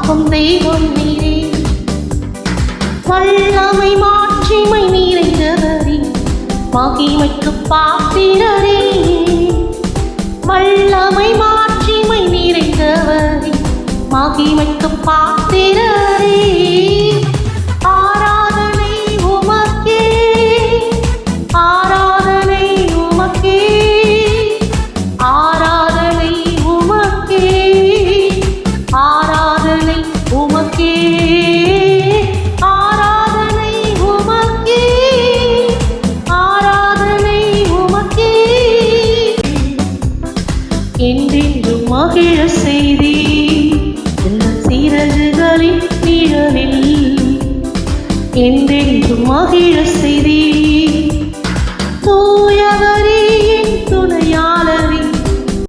காக்கும் தெய்வம் நீரே, வல்லமை மாட்சிமை நிறைந்தவரே, மகிமைக்கு பாத்திரரே. வல்லமை மாட்சிமை நிறைந்தவரே, மகிமைக்கு பாத்திரரே. ஆராதனை உமக்கே, ஆராதனை உமக்கே, ஆராதனை உமக்கே, ஆராதனை உமக்கே, ஆராதனை உமக்கே, ஆராதனை உமக்கே. என்றென்றும் மகிழ செய்தி சிறகுகளின் நிழலில், என்றென்றும் மகிழ செய்தி